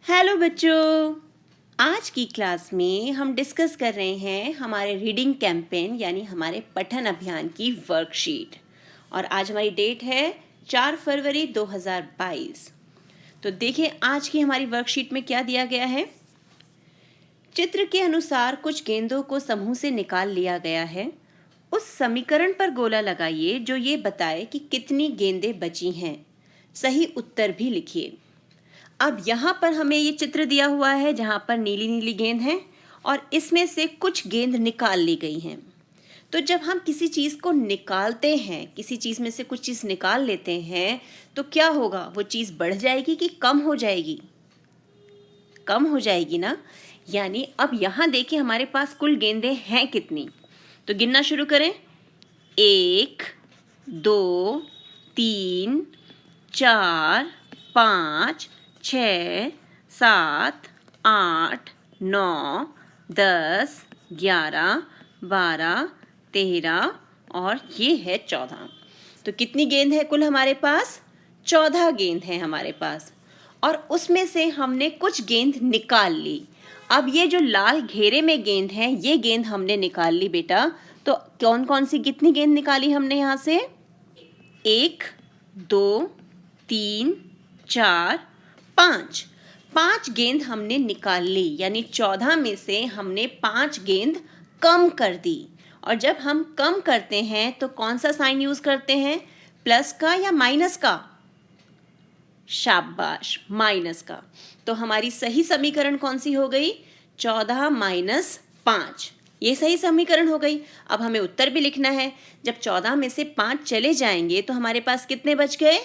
Hello बच्चों, आज की क्लास में हम डिस्कस कर रहे हैं हमारे रीडिंग कैंपेन यानी हमारे पठन अभियान की वर्कशीट। और आज हमारी डेट है 4 फरवरी 2022। तो देखिए आज की हमारी वर्कशीट में क्या दिया गया है। चित्र के अनुसार कुछ गेंदों को समूह से निकाल लिया गया है। उस समीकरण पर गोला लगाइए जो ये बताए कि कितनी गेंदें बची हैं। सही उत्तर भी लिखिए। अब यहाँ पर हमें ये चित्र दिया हुआ है जहाँ पर नीली नीली गेंद है और इसमें से कुछ गेंद निकाल ली गई हैं। तो जब हम किसी चीज़ को निकालते हैं, किसी चीज़ में से कुछ चीज़ निकाल लेते हैं, तो क्या होगा? वो चीज़ बढ़ जाएगी कि कम हो जाएगी? कम हो जाएगी ना। यानी अब यहाँ देखिए हमारे पास कुल गेंदें हैं कितनी। तो गिनना शुरू करें। 1 2 3 4 5 6 7 8 9 10 11 12 13 और ये है 14। तो कितनी गेंद है कुल हमारे पास? 14 गेंद है हमारे पास। और उसमें से हमने कुछ गेंद निकाल ली। अब ये जो लाल घेरे में गेंद है ये गेंद हमने निकाल ली बेटा। तो कौन कौन सी कितनी गेंद निकाली हमने यहाँ से? 1 2 3 4 5। 5 गेंद हमने निकाल ली, यानी 14 में से हमने 5 गेंद कम कर दी। और जब हम कम करते हैं तो कौन सा साइन यूज करते हैं? प्लस का या माइनस का? शाबाश, माइनस का। तो हमारी सही समीकरण कौन सी हो गई? 14 माइनस 5। ये सही समीकरण हो गई। अब हमें उत्तर भी लिखना है। जब 14 में से 5 चले जाएंगे तो हमारे पास कितने बच गए?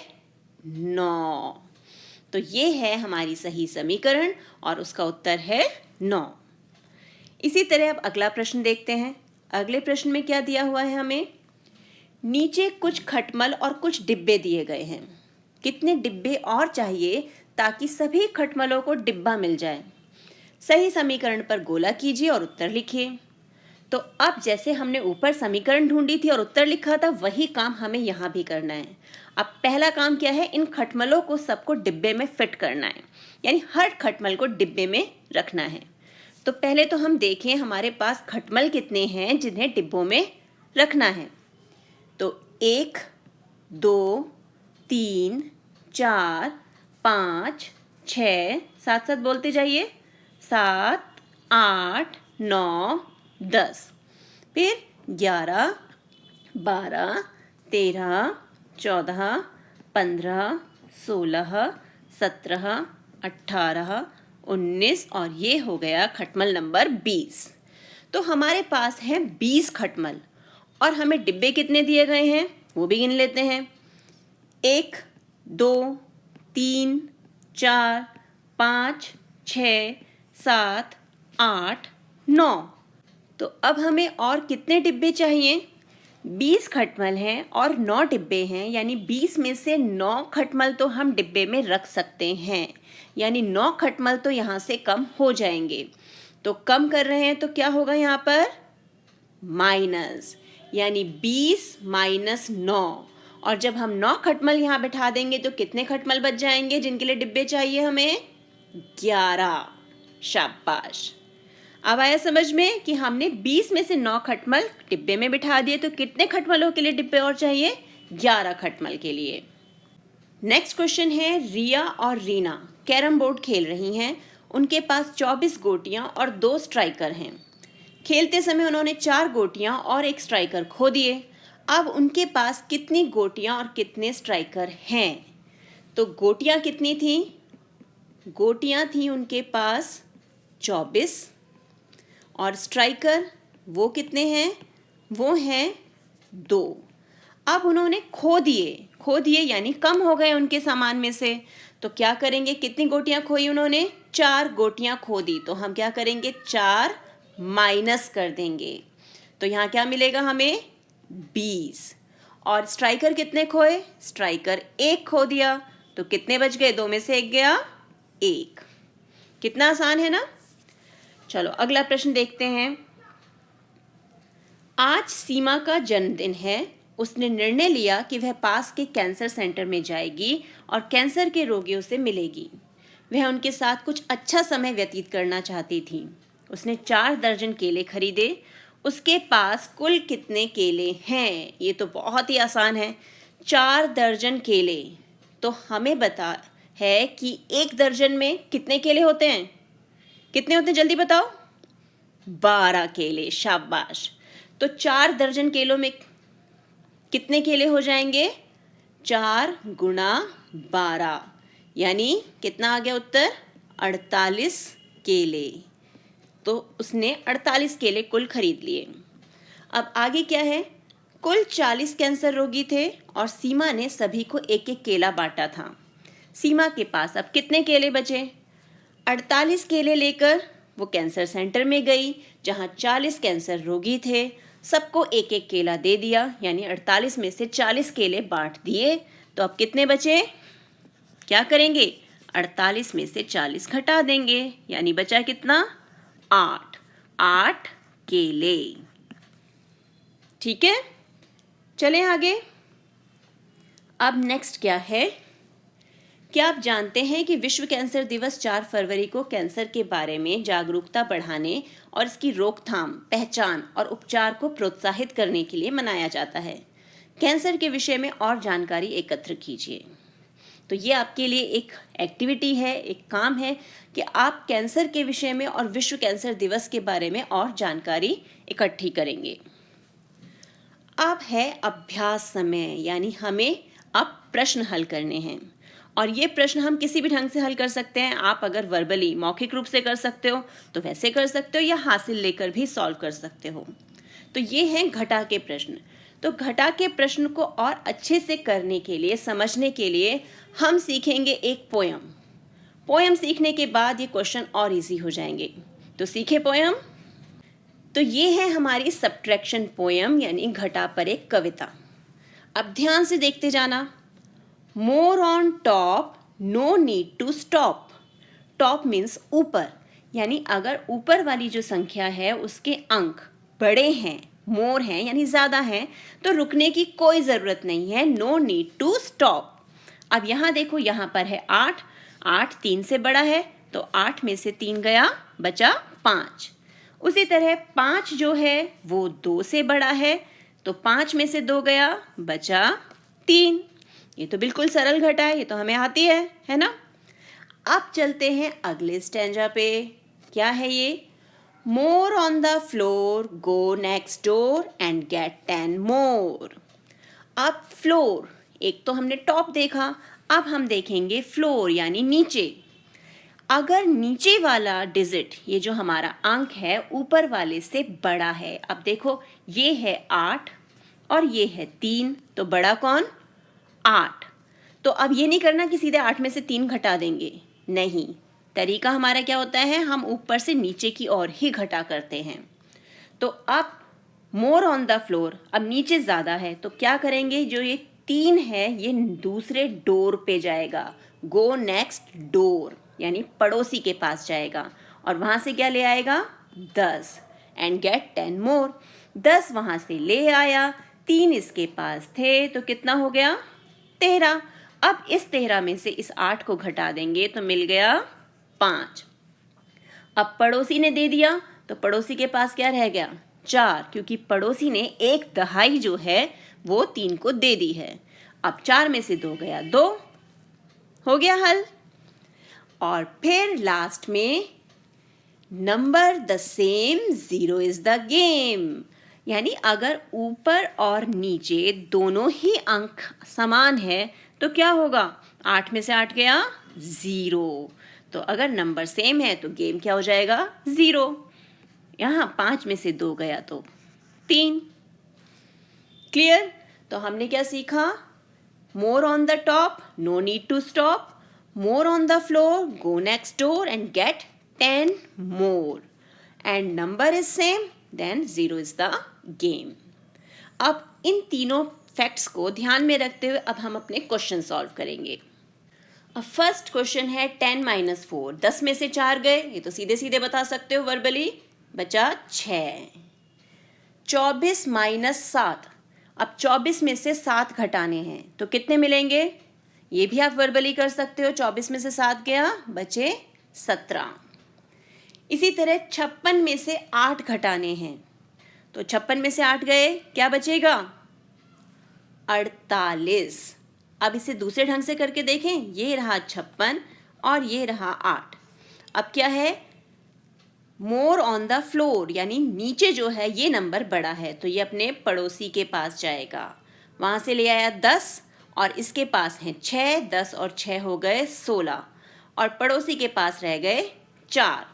9। तो ये है हमारी सही समीकरण और उसका उत्तर है 9। इसी तरह अब अगला प्रश्न देखते हैं। अगले प्रश्न में क्या दिया हुआ है हमें? नीचे कुछ खटमल और कुछ डिब्बे दिए गए हैं। कितने डिब्बे और चाहिए ताकि सभी खटमलों को डिब्बा मिल जाए? सही समीकरण पर गोला कीजिए और उत्तर लिखिए। तो अब जैसे हमने ऊपर समीकरण ढूंढी थी और उत्तर लिखा था, वही काम हमें यहाँ भी करना है। अब पहला काम क्या है? इन खटमलों को सबको डिब्बे में फिट करना है, यानी हर खटमल को डिब्बे में रखना है। तो पहले तो हम देखें हमारे पास खटमल कितने हैं जिन्हें डिब्बों में रखना है। तो 1 2 3 4 5 6, साथ साथ बोलते जाइए। 7 8 9 10, फिर 11 12 13 14 15 16 17 18 19 और ये हो गया खटमल नंबर 20। तो हमारे पास है 20 खटमल और हमें डिब्बे कितने दिए गए हैं वो भी गिन लेते हैं। 1 2 3 4 5 6 7 8 9। तो अब हमें और कितने डिब्बे चाहिए? 20 खटमल हैं और 9 डिब्बे हैं, यानी 20 में से 9 खटमल तो हम डिब्बे में रख सकते हैं, यानी 9 खटमल तो यहाँ से कम हो जाएंगे। तो कम कर रहे हैं तो क्या होगा यहाँ पर? माइनस, यानी 20 माइनस 9। और जब हम 9 खटमल यहाँ बिठा देंगे तो कितने खटमल बच जाएंगे जिनके लिए डिब्बे चाहिए हमें? 11। शाबाश। अब आया समझ में कि हमने 20 में से 9 खटमल डिब्बे में बिठा दिए, तो कितने खटमलों के लिए डिब्बे और चाहिए? 11 खटमल के लिए। नेक्स्ट क्वेश्चन है, रिया और रीना कैरम बोर्ड खेल रही हैं। उनके पास 24 गोटियां और 2 स्ट्राइकर हैं। खेलते समय उन्होंने 4 गोटियां और 1 स्ट्राइकर खो दिए। अब उनके पास कितनी गोटियां और कितने स्ट्राइकर हैं? तो गोटियां कितनी थी? गोटियां थी उनके पास 24 और स्ट्राइकर वो कितने हैं? वो हैं 2। अब उन्होंने खो दिए यानी कम हो गए उनके सामान में से। तो क्या करेंगे? कितनी गोटियां खोई उन्होंने? 4 गोटियां खो दी। तो हम क्या करेंगे? 4 माइनस कर देंगे। तो यहाँ क्या मिलेगा हमें? 20। और स्ट्राइकर कितने खोए? स्ट्राइकर 1 खो दिया। तो कितने बच गए? 2 में से 1 गया, 1। कितना आसान है ना। चलो अगला प्रश्न देखते हैं। आज सीमा का जन्मदिन है। उसने निर्णय लिया कि वह पास के कैंसर सेंटर में जाएगी और कैंसर के रोगियों से मिलेगी। वह उनके साथ कुछ अच्छा समय व्यतीत करना चाहती थी। उसने 4 दर्जन केले खरीदे। उसके पास कुल कितने केले हैं? ये तो बहुत ही आसान है। 4 दर्जन केले, तो हमें बता है कि 1 दर्जन में कितने केले होते हैं? कितने होते हैं जल्दी बताओ? 12 केले, शाबाश। तो 4 दर्जन केलों में कितने केले हो जाएंगे? 4 गुणा 12, यानी कितना आ गया उत्तर? 48 केले। तो उसने 48 केले कुल खरीद लिए। अब आगे क्या है? कुल 40 कैंसर रोगी थे और सीमा ने सभी को एक एक केला बांटा था। सीमा के पास अब कितने केले बचे? 48 केले लेकर वो कैंसर सेंटर में गई जहां 40 कैंसर रोगी थे। सबको एक एक केला दे दिया, यानी 48 में से 40 केले बांट दिए। तो अब कितने बचे? क्या करेंगे? 48 में से 40 घटा देंगे, यानी बचा कितना? 8 केले। ठीक है, चलें आगे। अब नेक्स्ट क्या है? क्या आप जानते हैं कि विश्व कैंसर दिवस 4 फरवरी को कैंसर के बारे में जागरूकता बढ़ाने और इसकी रोकथाम, पहचान और उपचार को प्रोत्साहित करने के लिए मनाया जाता है। कैंसर के विषय में और जानकारी एकत्र कीजिए। तो ये आपके लिए एक एक्टिविटी है, एक काम है कि आप कैंसर के विषय में और विश्व कैंसर दिवस के बारे में और जानकारी इकट्ठी करेंगे। अब है अभ्यास समय, यानी हमें अब प्रश्न हल करने हैं और ये प्रश्न हम किसी भी ढंग से हल कर सकते हैं। आप अगर वर्बली, मौखिक रूप से कर सकते हो तो वैसे कर सकते हो, या हासिल लेकर भी सॉल्व कर सकते हो। तो ये हैं घटा के प्रश्न। तो घटा के प्रश्न को और अच्छे से करने के लिए, समझने के लिए हम सीखेंगे एक पोयम। पोयम सीखने के बाद ये क्वेश्चन और इजी हो जाएंगे। तो सीखे पोयम। तो ये है हमारी सब्ट्रैक्शन पोयम, यानी घटा पर एक कविता। अब ध्यान से देखते जाना। More on top, no need to stop. Top means ऊपर, यानी अगर ऊपर वाली जो संख्या है उसके अंक बड़े हैं, मोर हैं यानी ज़्यादा हैं, तो रुकने की कोई ज़रूरत नहीं है। No need to stop. अब यहाँ देखो, यहाँ पर है 8, 8 3 से बड़ा है, तो 8 में से 3 गया, बचा 5। उसी तरह 5 जो है वो 2 से बड़ा है, तो 5 में से 2 गया, बचा 3। ये तो बिल्कुल सरल घटा है, ये तो हमें आती है ना। अब चलते हैं अगले स्टैंजा पे। क्या है ये? More on the floor, go next door and get 10 more. अब फ्लोर, एक तो हमने टॉप देखा, अब हम देखेंगे फ्लोर यानी नीचे। अगर नीचे वाला डिजिट, ये जो हमारा अंक है, ऊपर वाले से बड़ा है, अब देखो ये है 8 और ये है 3, तो बड़ा कौन? 8। तो अब ये नहीं करना कि सीधे 8 में से 3 घटा देंगे, नहीं। तरीका हमारा क्या होता है? हम ऊपर से नीचे की ओर ही घटा करते हैं। तो अब मोर ऑन द फ्लोर, अब नीचे ज़्यादा है, तो क्या करेंगे? जो ये 3 है ये दूसरे डोर पे जाएगा। गो नेक्स्ट डोर, यानी पड़ोसी के पास जाएगा और वहाँ से क्या ले आएगा? 10 एंड गेट 10 मोर। 10 वहाँ से ले आया, 3 इसके पास थे, तो कितना हो गया? 13। अब इस 13 में से इस 8 को घटा देंगे तो मिल गया 5। अब पड़ोसी ने दे दिया, तो पड़ोसी के पास क्या रह गया? 4, क्योंकि पड़ोसी ने 1/2 जो है वो 3 को दे दी है। अब 4 में से 2 गया, 2। हो गया हल। और फिर लास्ट में number the same, 0 is the game, यानी अगर ऊपर और नीचे दोनों ही अंक समान है तो क्या होगा? 8 में से 8 गया, 0। तो अगर नंबर सेम है तो गेम क्या हो जाएगा? 0। यहाँ 5 में से 2 गया तो 3। क्लियर? तो हमने क्या सीखा? More on the top, no need to stop. More on the floor, go next door and get 10 more. And number is same, then 0 is the game. अब इन तीनों फैक्ट्स को ध्यान में रखते हुए अब हम अपने क्वेश्चन सॉल्व करेंगे। अब फर्स्ट क्वेश्चन है 10 - 4, 10 में से 4 गए, ये तो सीधे सीधे बता सकते हो वर्बली, बचा 6। 24 - 7, अब 24 में से 7 घटाने हैं तो कितने मिलेंगे? ये भी आप वर्बली कर सकते हो। 24 में से 7 गया, बचे 17। इसी तरह 56 में से 8 घटाने हैं, तो 56 में से 8 गए, क्या बचेगा? 48। अब इसे दूसरे ढंग से करके देखें, ये रहा 56 और ये रहा 8। अब क्या है? मोर ऑन द फ्लोर, यानी नीचे जो है ये नंबर बड़ा है, तो ये अपने पड़ोसी के पास जाएगा। वहाँ से ले आया 10 और इसके पास हैं 6, 10 और 6 हो गए 16 और पड़ोसी के पास रह गए 4।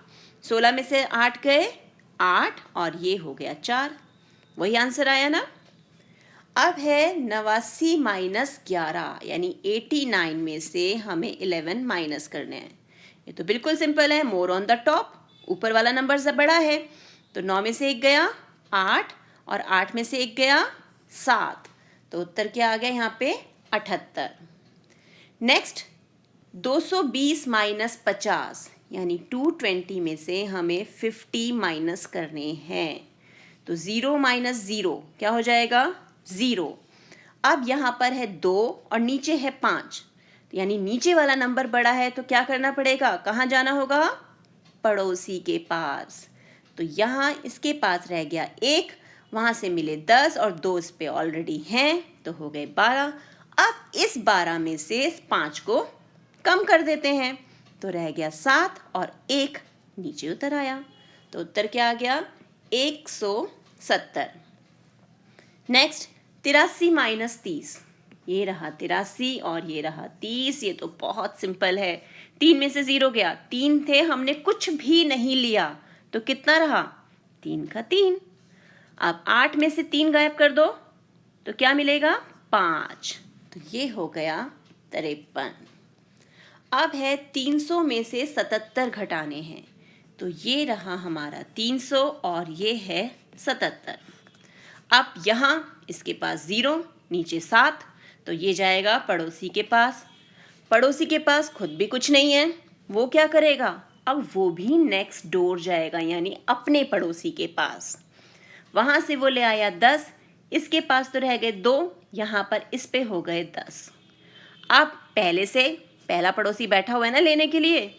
16 में से 8 गए, 8 और ये हो गया 4। वही आंसर आया ना। अब है 89 माइनस 11, यानी 89 में से हमें 11 माइनस करने हैं। ये तो बिल्कुल सिंपल है, मोर ऑन द टॉप, ऊपर वाला नंबर से बड़ा है, तो 9 में से 1 गया 8 और 8 में से 1 गया 7, तो उत्तर क्या आ गया यहाँ पे? 78। नेक्स्ट 220 माइनस 50, यानी 220 में से हमें 50 माइनस करने हैं, तो 0 माइनस 0 क्या हो जाएगा? 0। अब यहाँ पर है 2 और नीचे है 5, यानी नीचे वाला नंबर बड़ा है, तो क्या करना पड़ेगा? कहाँ जाना होगा? पड़ोसी के पास। तो यहाँ इसके पास रह गया 1, वहाँ से मिले 10 और 2 इस पे ऑलरेडी हैं, तो हो गए 12। अब इस 12 में से 5 को कम कर देते हैं, तो रह गया 7 और 1 नीचे उतर आया, तो उत्तर क्या आ गया? 170। नेक्स्ट 83 माइनस 30, ये रहा 83 और ये रहा 30। ये तो बहुत सिंपल है, 3 में से 0 गया, 3 थे, हमने कुछ भी नहीं लिया, तो कितना रहा? 3 का 3। अब 8 में से 3 गायब कर दो, तो क्या मिलेगा? 5, तो ये हो गया 53। अब है 300 में से 77 घटाने हैं, तो ये रहा हमारा 300 और ये है 77। अब यहाँ इसके पास 0, नीचे 7, तो ये जाएगा पड़ोसी के पास। पड़ोसी के पास खुद भी कुछ नहीं है, वो क्या करेगा? अब वो भी नेक्स्ट डोर जाएगा, यानी अपने पड़ोसी के पास। वहाँ से वो ले आया 10, इसके पास तो रह गए 2, यहाँ पर इस पे हो गए 10। अब पहले से पहला पड़ोसी बैठा हुआ है ना लेने के लिए,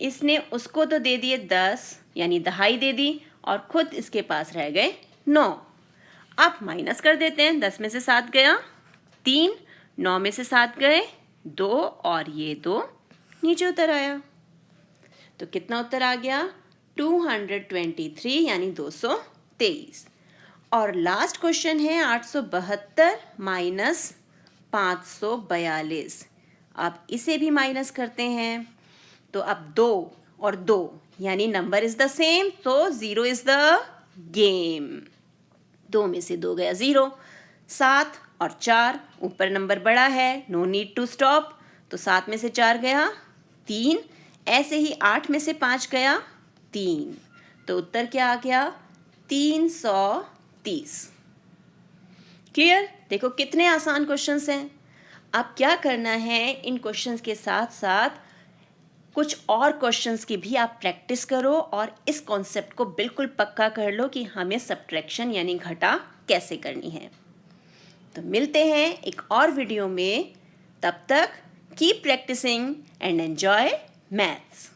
इसने उसको तो दे दिए 10, यानी दहाई दे दी, और खुद इसके पास रह गए 9। अब माइनस कर देते हैं, 10 में से 7 गया 3, 9 में से 7 गए 2 और ये 2 नीचे उतर आया, तो कितना उत्तर आ गया? 223, यानी 223। और लास्ट क्वेश्चन है 872 माइनस 542। अब इसे भी माइनस करते हैं, तो अब 2 और 2, यानी नंबर इज द सेम, तो 0 इज द गेम। 2 में से 2 गया 0, 7 और 4, ऊपर नंबर बड़ा है, नो नीड टू स्टॉप, तो 7 में से 4 गया 3, ऐसे ही 8 में से 5 गया 3, तो उत्तर क्या आ गया? 330। क्लियर? देखो कितने आसान क्वेश्चंस हैं। अब क्या करना है, इन क्वेश्चंस के साथ साथ कुछ और क्वेश्चंस की भी आप प्रैक्टिस करो और इस कॉन्सेप्ट को बिल्कुल पक्का कर लो कि हमें सब्ट्रैक्शन यानी घटा कैसे करनी है। तो मिलते हैं एक और वीडियो में, तब तक keep practising and enjoy maths.